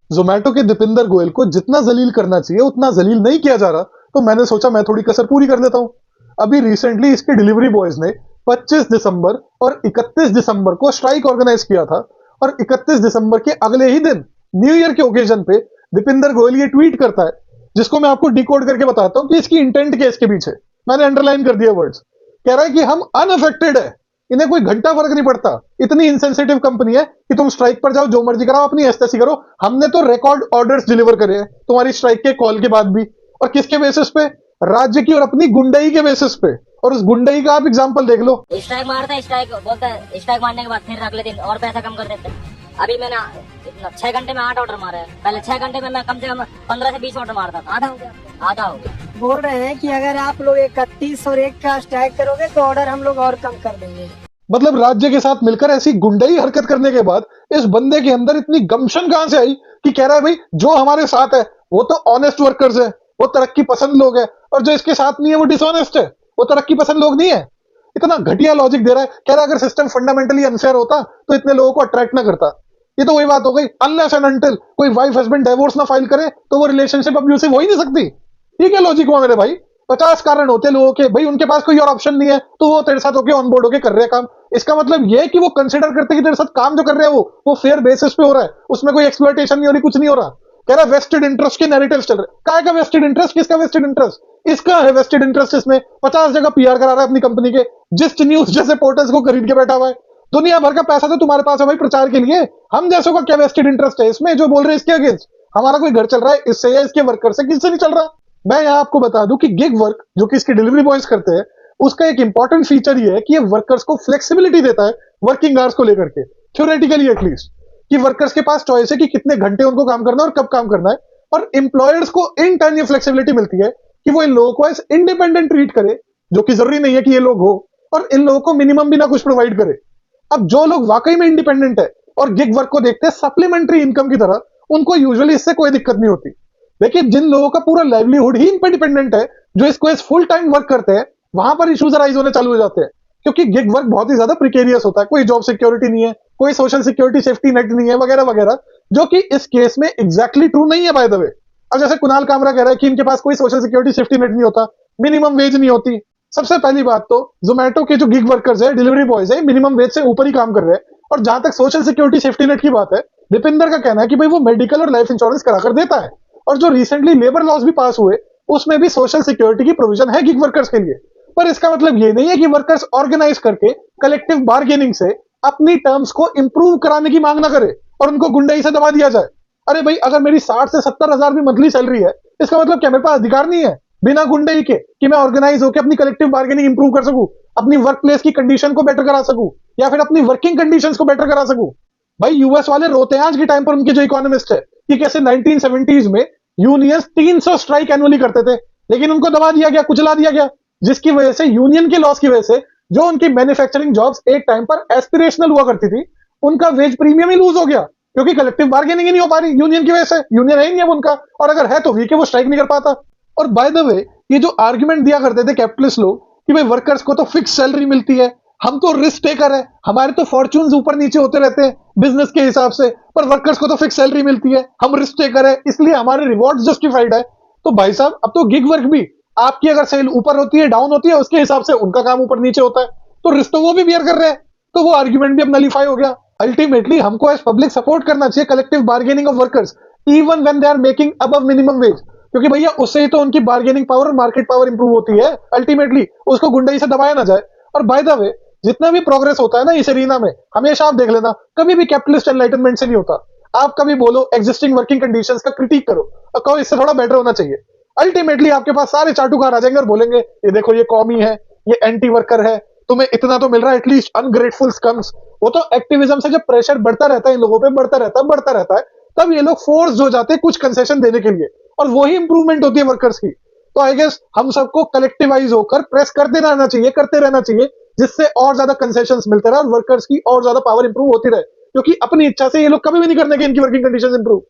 जोमेटो के दीपिंदर गोयल को जितना जलील करना चाहिए उतना जलील नहीं किया जा रहा, तो मैंने सोचा मैं थोड़ी कसर पूरी कर लेता हूं। अभी रिसेंटली इसके डिलीवरी बॉयज ने 25 दिसंबर और 31 दिसंबर को स्ट्राइक ऑर्गेनाइज किया था, और 31 दिसंबर के अगले ही दिन न्यू ईयर के ओकेजन पे दीपिंदर गोयल ये ट्वीट करता है, जिसको मैं आपको डिकोड करके बताता हूं कि इसकी इंटेंट क्या है इसके पीछे। मैंने अंडरलाइन कर दिया वर्ड्स। कह रहा है कि हम अनअफेक्टेड है, इन्हें कोई घंटा फर्क नहीं पड़ता, इतनी इंसेंसिटिव कंपनी है कि तुम स्ट्राइक पर जाओ, जो मर्जी कराओ, अपनी ऐसी करो, हमने तो रिकॉर्ड ऑर्डर्स डिलीवर करे हैं तुम्हारी स्ट्राइक के कॉल के बाद भी। और किसके बेसिस पे? राज्य की और अपनी गुंडई के बेसिस पे। और उस गुंडई का आप एग्जाम्पल देख लो। स्ट्राइक मारता है, स्ट्राइक बोलता है, स्ट्राइक मारने के बाद फिर अगले दिन और पैसा कम कर देते हैं। अभी मैंने 6 घंटे में 8 ऑर्डर मारा है, पहले 6 घंटे में मैं कम से कम 15 से 20 ऑर्डर मारता था। आधा हो गया, आधा हो गया। बोल रहे हैं कि अगर आप लोग 31 और 1 का स्ट्राइक करोगे तो ऑर्डर हम लोग और कम कर देंगे। मतलब राज्य के साथ मिलकर ऐसी गुंडई हरकत करने के बाद इस बंदे के अंदर इतनी गमशन कहां से आई कि कह रहा है भाई जो हमारे साथ है वो तो ऑनेस्ट वर्कर्स है, वो तरक्की पसंद लोग है, और जो इसके साथ नहीं है वो डिसऑनेस्ट है, वो तरक्की पसंद लोग नहीं है। इतना घटिया लॉजिक दे रहा है। कह रहा है अगर सिस्टम फंडामेंटली अनफेयर होता तो इतने लोगों को अट्रैक्ट ना करता। ये तो वही बात हो गई, अनलेस एंड अनटिल कोई वाइफ हस्बैंड डिवोर्स ना फाइल करे तो वो रिलेशनशिप अब्यूसिव हो ही नहीं सकती। ये क्या लॉजिक हुआ मेरे भाई? 50 कारण होते हैं लोगों के, भाई उनके पास कोई और ऑप्शन नहीं है तो वो तेरे साथ होके ऑन बोर्ड होके कर रहे हैं काम। इसका मतलब ये है कि वो कंसिडर करते हैं कि तेरे साथ काम जो कर रहे हैं वो फेयर बेसिस पे हो रहा है, उसमें कोई एक्सप्लॉयटेशन नहीं हो रही, कुछ नहीं हो रहा। कह रहा वेस्टेड इंटरेस्ट के नैरेटिव्स चल रहे। काय का वेस्टेड इंटरेस्ट? किसका वेस्टेड इंटरेस्ट? इसका है वेस्टेड इंटरेस्ट। इसमें 50 जगह पीआर करा रहा है अपनी कंपनी के, जिस्ट न्यूज जैसे पोर्टल्स को खरीद के बैठा हुआ है। दुनिया भर का पैसा तो तुम्हारे पास है भाई प्रचार के लिए, हम जैसों का क्या वेस्टेड इंटरेस्ट है इसमें जो बोल रहे हैं इसके अगेंस्ट? हमारा कोई घर चल रहा है इससे या इसके वर्कर से? किससे नहीं चल रहा। मैं यहाँ आपको बता दूं कि गिग वर्क जो कि इसके डिलीवरी बॉयज करते हैं, उसका एक इंपॉर्टेंट फीचर ये है कि ये वर्कर्स को फ्लेक्सिबिलिटी देता है वर्किंग आवर्स को लेकर के, थ्योरेटिकली एटलीस्ट, कि वर्कर्स के पास चॉइस है कि कितने घंटे उनको काम करना है और कब काम करना है। और एम्प्लॉयर्स को इन टर्न ये फ्लेक्सिबिलिटी मिलती है कि वो इन लोगों को एज इंडिपेंडेंट ट्रीट करे, जो कि जरूरी नहीं है कि ये लोग हो, और इन लोगों को मिनिमम भी ना कुछ प्रोवाइड करे। अब जो लोग वाकई में इंडिपेंडेंट है और गिग वर्क को देखते हैं सप्लीमेंट्री इनकम की तरह, उनको यूजुअली इससे कोई दिक्कत नहीं होती। लेकिन जिन लोगों का पूरा लाइवलीहुड ही इन पर डिपेंडेंट है, जो इसको इस फुल टाइम वर्क करते हैं, वहां पर इश्यूज अराइज होने चालू हो जाते हैं, क्योंकि गिग वर्क बहुत ही ज्यादा प्रिकेरियस होता है। कोई जॉब सिक्योरिटी नहीं है, कोई सोशल सिक्योरिटी सेफ्टी नेट नहीं है, वगैरह वगैरह, जो कि इस केस में एग्जैक्टली ट्रू नहीं है बाय द वे। अब जैसे कुणाल कामरा कह रहा है कि इनके पास कोई सोशल सिक्योरिटी सेफ्टी नेट नहीं होता, मिनिमम वेज नहीं होती। सबसे पहली बात तो जोमेटो के जो गिग वर्कर्स है, डिलीवरी बॉयज है, मिनिमम वेज से ऊपर ही काम कर रहे हैं। और जहां तक सोशल सिक्योरिटी सेफ्टी नेट की बात है, दीपिंदर का कहना है कि भाई वो मेडिकल और लाइफ इंश्योरेंस कराकर देता है, और जो रिसेंटली लेबर लॉज भी पास हुए उसमें भी सोशल सिक्योरिटी की प्रोविजन है गिग वर्कर्स के लिए। पर इसका मतलब ये नहीं है कि वर्कर्स ऑर्गेनाइज करके कलेक्टिव बार्गेनिंग से अपनी टर्म्स को इंप्रूव कराने की मांग ना करे और उनको गुंडाई से दबा दिया जाए। अरे भाई अगर मेरी 60 से 70 हजार भी मंथली सैलरी है, इसका मतलब क्या मेरे पास अधिकार नहीं है बिना गुंडाई के कि मैं ऑर्गेनाइज होकर अपनी कलेक्टिव बार्गेनिंग इंप्रूव कर सकूं, अपनी वर्क प्लेस की कंडीशन को बेटर करा सकूं, या फिर अपनी वर्किंग कंडीशंस को बेटर करा सकूं? भाई यूएस वाले रोते हैं आज के टाइम पर, उनके जो इकोनॉमिस्ट है, कि कैसे 1970s में यूनियंस 300 स्ट्राइक एनुअली करते थे, लेकिन उनको दबा दिया गया, कुचला दिया गया, जिसकी वजह से यूनियन के लॉस की वजह से जो उनकी मैन्युफैक्चरिंग जॉब्स एक टाइम पर एस्पिरेशनल हुआ करती थी, उनका वेज प्रीमियम ही लूज हो गया, क्योंकि कलेक्टिव बार्गेनिंग ही नहीं हो पा रही यूनियन की वजह से। यूनियन है ही नहीं अब उनका, और अगर है तो वीक है, वो स्ट्राइक नहीं कर पाता। और बाय द वे ये जो आर्ग्यूमेंट दिया करते थे कैपिटलिस्ट लोग कि भाई वर्कर्स को तो फिक्स सैलरी मिलती है, हम तो रिस्क टेकर है, हमारे तो फॉर्च्यून्स ऊपर नीचे होते रहते हैं बिजनेस के हिसाब से, पर वर्कर्स को तो फिक्स सैलरी मिलती है, हम रिस्क टेकर है, इसलिए हमारे रिवॉर्ड्स जस्टिफाइड है। तो भाई साहब अब तो गिग वर्क भी, आपकी अगर सेल ऊपर होती है डाउन होती है, उसके हिसाब से उनका काम ऊपर नीचे होता है, तो रिस्क तो वो भी बियर कर रहे हैं। तो वो आर्ग्यूमेंट भी अब नलीफाई हो गया। अल्टीमेटली हमको एज पब्लिक सपोर्ट करना चाहिए collective bargaining of workers, even when they are making above minimum wage, क्योंकि भैया उससे ही तो उनकी बार्गेनिंग पावर और मार्केट पावर इंप्रूव होती है। अल्टीमेटली उसको गुंडाई से दबाया ना जाए। और बाय द वे जितना भी प्रोग्रेस होता है ना इस एरिना में, हमेशा आप देख लेना कभी भी कैपिटलिस्ट एनलाइटनमेंट से नहीं होता। आप कभी बोलो एग्जिस्टिंग वर्किंग कंडीशंस का क्रिटिक करो और कहो इससे थोड़ा बेटर होना चाहिए, अल्टीमेटली आपके पास सारे चाटुकार आ जाएंगे और बोलेंगे ये देखो ये कौमी है, ये एंटी वर्कर है, तुम्हें इतना तो मिल रहा है एटलीस्ट, अनग्रेटफुल स्कम्स। वो तो एक्टिविज्म से जब प्रेशर बढ़ता रहता है इन लोगों पे, बढ़ता रहता है, तब ये लोग फोर्स हो जाते हैं कुछ कंसेशन देने के लिए, और वही इंप्रूवमेंट होती है वर्कर्स की। तो आई गेस हम सबको कलेक्टिवाइज होकर प्रेस करते रहना चाहिए, जिससे और ज्यादा कंसेशंस मिलते रहे और वर्कर्स की और ज्यादा पावर इंप्रूव होती रहे, क्योंकि अपनी इच्छा से ये लोग कभी भी नहीं करने के इनकी वर्किंग कंडीशंस इंप्रूव।